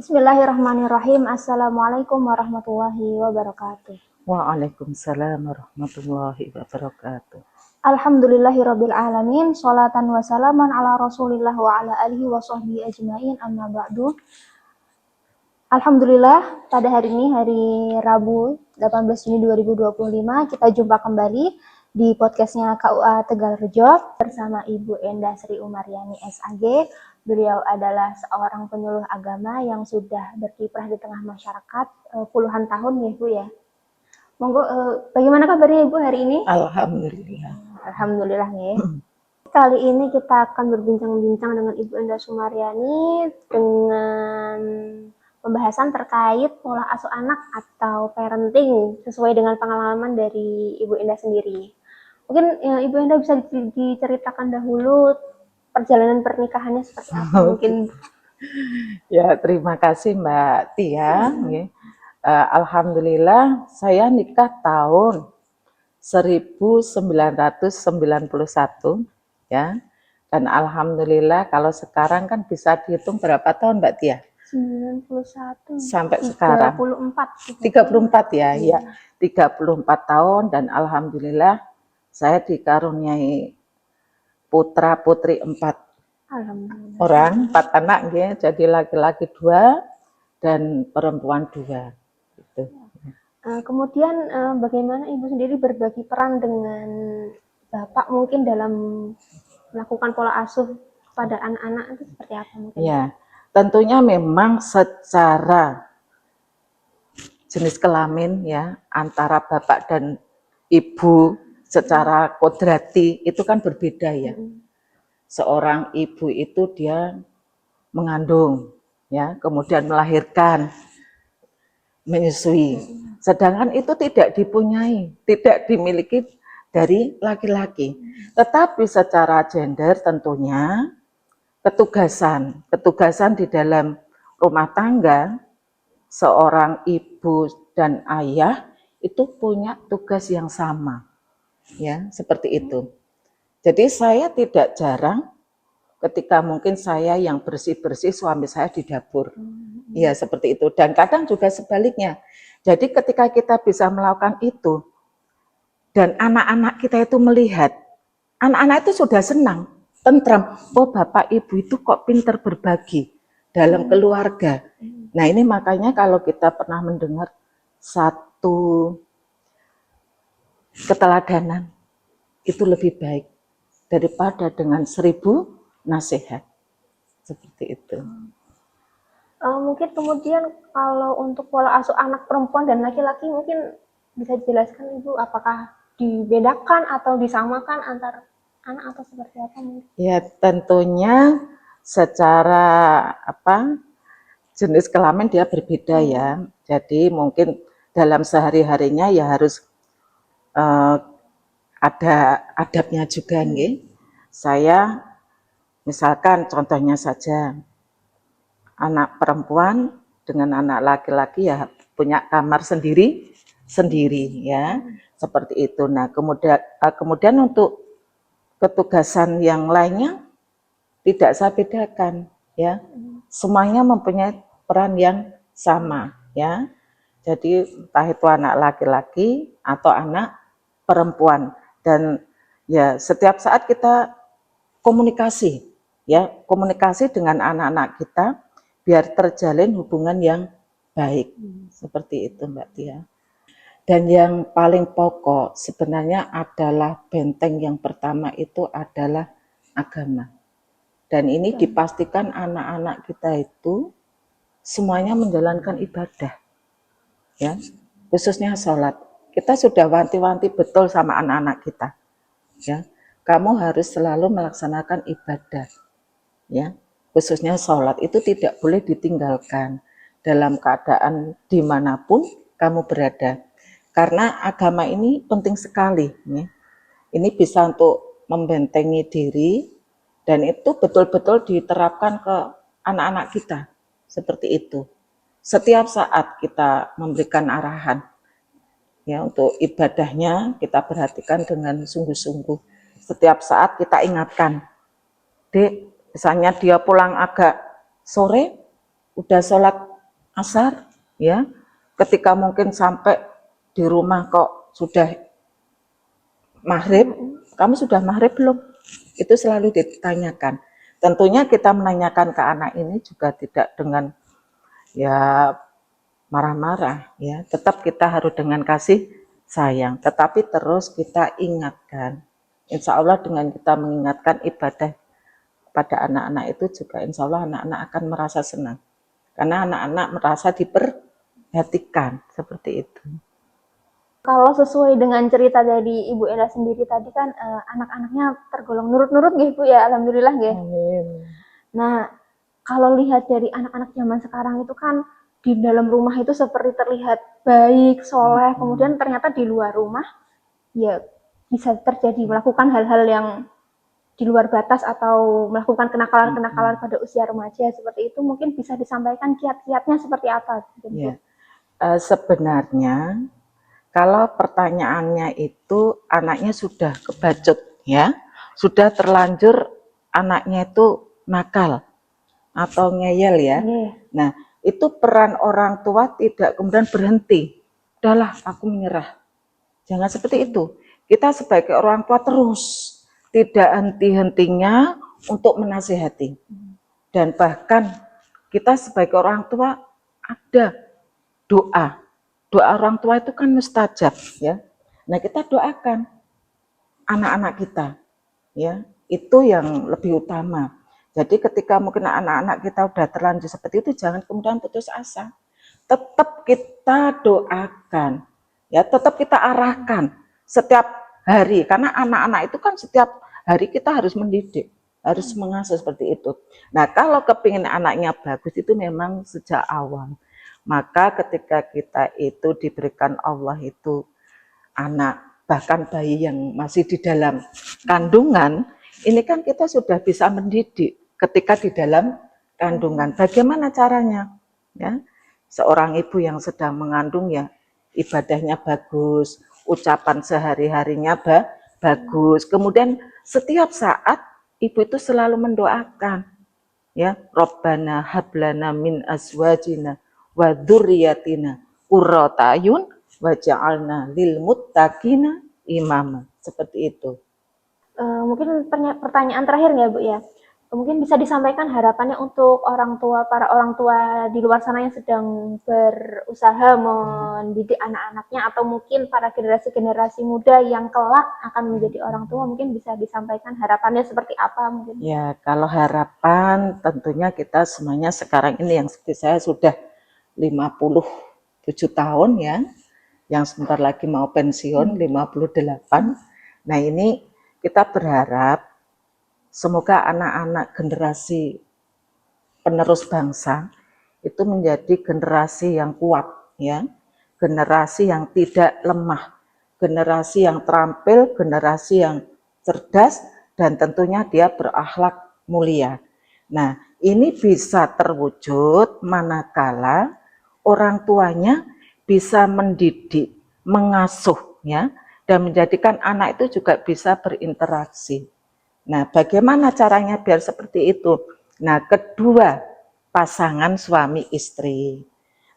Bismillahirrahmanirrahim. Assalamualaikum warahmatullahi wabarakatuh. Waalaikumsalam warahmatullahi wabarakatuh. Alhamdulillahirabbil alamin. Sholatan wa salaman ala Rasulillah wa ala alihi wa sahbihi ajmain. Amma ba'du. Alhamdulillah, pada hari ini hari Rabu 18 Juni 2025 kita jumpa kembali di podcastnya KUA Tegalrejo bersama Ibu Enda Sri Umaryani SAG. Beliau adalah seorang penyuluh agama yang sudah berkiprah di tengah masyarakat puluhan tahun ya Bu ya. Monggo, bagaimana kabarnya Ibu hari ini? Alhamdulillah. Alhamdulillah ya. Kali ini kita akan berbincang-bincang dengan Ibu Enda Sumaryani dengan pembahasan terkait pola asuh anak atau parenting sesuai dengan pengalaman dari Ibu Enda sendiri. Mungkin Ibu Enda bisa diceritakan dahulu perjalanan pernikahannya seperti apa mungkin. Ya, terima kasih Mbak Tia. Alhamdulillah saya nikah tahun 1991 ya. Dan alhamdulillah kalau sekarang kan bisa dihitung berapa tahun Mbak Tia? 91 sampai sekarang 34 ya, ya 34 tahun dan alhamdulillah saya dikaruniai putra putri 4 orang, 4 anak ya, jadi laki-laki 2 dan perempuan 2 gitu. Kemudian bagaimana Ibu sendiri berbagi peran dengan Bapak mungkin dalam melakukan pola asuh pada anak-anak itu seperti apa mungkin? Ya, tentunya memang secara jenis kelamin ya antara bapak dan ibu secara kodrati itu kan berbeda ya. Seorang ibu itu dia mengandung ya, kemudian melahirkan, menyusui. Sedangkan itu tidak dipunyai, tidak dimiliki dari laki-laki. Tetapi secara gender tentunya ketugasan di dalam rumah tangga seorang ibu dan ayah itu punya tugas yang sama, ya seperti itu. Jadi saya tidak jarang ketika mungkin saya yang bersih-bersih, suami saya di dapur, ya seperti itu. Dan kadang juga sebaliknya. Jadi ketika kita bisa melakukan itu dan anak-anak kita itu melihat, anak-anak itu sudah senang, tentram. Oh bapak ibu itu kok pintar berbagi dalam keluarga. Nah ini makanya kalau kita pernah mendengar satu keteladanan itu lebih baik daripada dengan 1000 nasihat. Seperti itu. Mungkin kemudian kalau untuk pola asuh anak perempuan dan laki-laki mungkin bisa dijelaskan Ibu apakah dibedakan atau disamakan antar anak atau seperti apa mungkin? Ya tentunya secara jenis kelamin dia berbeda ya. Jadi mungkin dalam sehari-harinya ya harus ada adabnya juga nih. Saya misalkan contohnya saja anak perempuan dengan anak laki-laki ya punya kamar sendiri ya seperti itu. Nah kemudian untuk ketugasan yang lainnya tidak saya bedakan ya, semuanya mempunyai peran yang sama ya. Jadi entah itu anak laki-laki atau anak perempuan dan ya setiap saat kita komunikasi ya, komunikasi dengan anak-anak kita biar terjalin hubungan yang baik. Seperti itu Mbak Tia. Dan yang paling pokok sebenarnya adalah benteng yang pertama itu adalah agama. Dan ini dipastikan anak-anak kita itu semuanya menjalankan ibadah. Ya, khususnya sholat. Kita sudah wanti-wanti betul sama anak-anak kita. Ya, kamu harus selalu melaksanakan ibadah. Ya, khususnya sholat itu tidak boleh ditinggalkan dalam keadaan dimanapun kamu berada. Karena agama ini penting sekali. Ya. Ini bisa untuk membentengi diri dan itu betul-betul diterapkan ke anak-anak kita. Seperti itu. Setiap saat kita memberikan arahan. Ya, untuk ibadahnya kita perhatikan dengan sungguh-sungguh. Setiap saat kita ingatkan. Dek, misalnya dia pulang agak sore, udah sholat asar, ya. Ketika mungkin sampai di rumah kok sudah maghrib, kamu sudah maghrib belum? Itu selalu ditanyakan. Tentunya kita menanyakan ke anak ini juga tidak dengan ya marah-marah, ya. Tetap kita harus dengan kasih sayang, tetapi terus kita ingatkan. Insya Allah dengan kita mengingatkan ibadah pada anak-anak itu juga insya Allah anak-anak akan merasa senang. Karena anak-anak merasa diperhatikan, seperti itu. Kalau sesuai dengan cerita dari Ibu Enda sendiri tadi kan anak-anaknya tergolong nurut-nurut gitu Bu ya, alhamdulillah ya. Amin. Nah, kalau lihat dari anak-anak zaman sekarang itu kan di dalam rumah itu seperti terlihat baik, soleh, kemudian ternyata di luar rumah ya bisa terjadi melakukan hal-hal yang di luar batas atau melakukan kenakalan-kenakalan pada usia remaja seperti itu. Mungkin bisa disampaikan kiat-kiatnya seperti apa? Ya. Sebenarnya kalau pertanyaannya itu anaknya sudah kebacut, ya, sudah terlanjur anaknya itu nakal atau ngeyel, ya. Nah, itu peran orang tua tidak kemudian berhenti. Udahlah, aku menyerah. Jangan seperti itu. Kita sebagai orang tua terus tidak henti-hentinya untuk menasihati. Dan bahkan kita sebagai orang tua ada doa. Doa orang tua itu kan mustajab, ya. Nah, kita doakan anak-anak kita, ya. Itu yang lebih utama. Jadi ketika mungkin anak-anak kita udah terlanjur seperti itu, jangan kemudian putus asa. Tetap kita doakan, ya, tetap kita arahkan setiap hari. Karena anak-anak itu kan setiap hari kita harus mendidik, harus mengasuh seperti itu. Nah, kalau kepingin anaknya bagus itu memang sejak awal. Maka ketika kita itu diberikan Allah itu anak, bahkan bayi yang masih di dalam kandungan, ini kan kita sudah bisa mendidik ketika di dalam kandungan. Bagaimana caranya? Ya, seorang ibu yang sedang mengandung ya ibadahnya bagus, ucapan sehari-harinya bagus. Kemudian setiap saat ibu itu selalu mendoakan, ya, Rabbana hablana min azwajina wa dzurriyyatina qurrata ayun waj'alna lil muttaqina imama. Seperti itu. Mungkin pertanyaan terakhir ya Bu ya. Mungkin bisa disampaikan harapannya untuk orang tua, para orang tua di luar sana yang sedang berusaha mendidik anak-anaknya atau mungkin para generasi-generasi muda yang kelak akan menjadi orang tua, mungkin bisa disampaikan harapannya seperti apa mungkin? Ya, kalau harapan tentunya kita semuanya sekarang ini yang seperti saya sudah 57 tahun, ya, yang sebentar lagi mau pensiun 58. Nah, ini kita berharap semoga anak-anak generasi penerus bangsa itu menjadi generasi yang kuat, ya, generasi yang tidak lemah, generasi yang terampil, generasi yang cerdas, dan tentunya dia berakhlak mulia. Nah, ini bisa terwujud manakala orang tuanya bisa mendidik, mengasuh, ya, dan menjadikan anak itu juga bisa berinteraksi. Nah, bagaimana caranya biar seperti itu? Nah, kedua pasangan suami istri.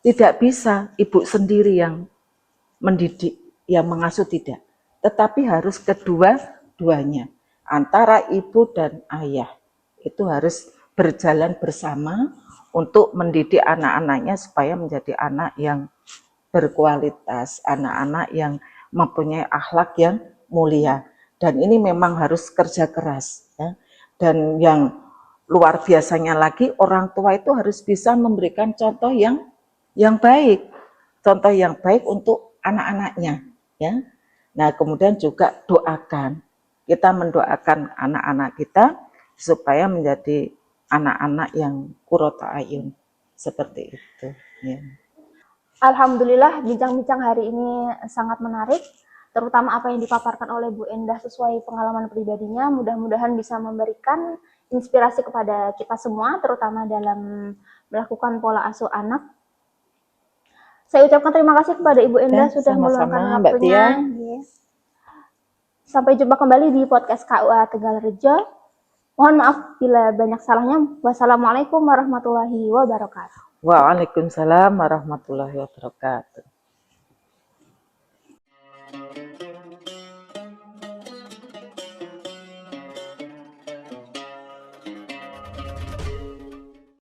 Tidak bisa ibu sendiri yang mendidik, yang mengasuh, tidak. Tetapi harus kedua-duanya. Antara ibu dan ayah. Itu harus berjalan bersama untuk mendidik anak-anaknya supaya menjadi anak yang berkualitas, anak-anak yang mempunyai akhlak yang mulia. Dan ini memang harus kerja keras, ya. Dan yang luar biasanya lagi, orang tua itu harus bisa memberikan contoh yang baik, contoh yang baik untuk anak-anaknya, ya. Nah, kemudian juga doakan, kita mendoakan anak-anak kita supaya menjadi anak-anak yang qurrata ayun, seperti itu, ya. Alhamdulillah bincang-bincang hari ini sangat menarik, terutama apa yang dipaparkan oleh Bu Endah sesuai pengalaman pribadinya. Mudah-mudahan bisa memberikan inspirasi kepada kita semua, terutama dalam melakukan pola asuh anak. Saya ucapkan terima kasih kepada Ibu Endah sudah meluangkan waktunya. Sampai jumpa kembali di podcast KUA Tegalrejo. Mohon maaf bila banyak salahnya. Wassalamualaikum warahmatullahi wabarakatuh. Waalaikumsalam warahmatullahi wabarakatuh.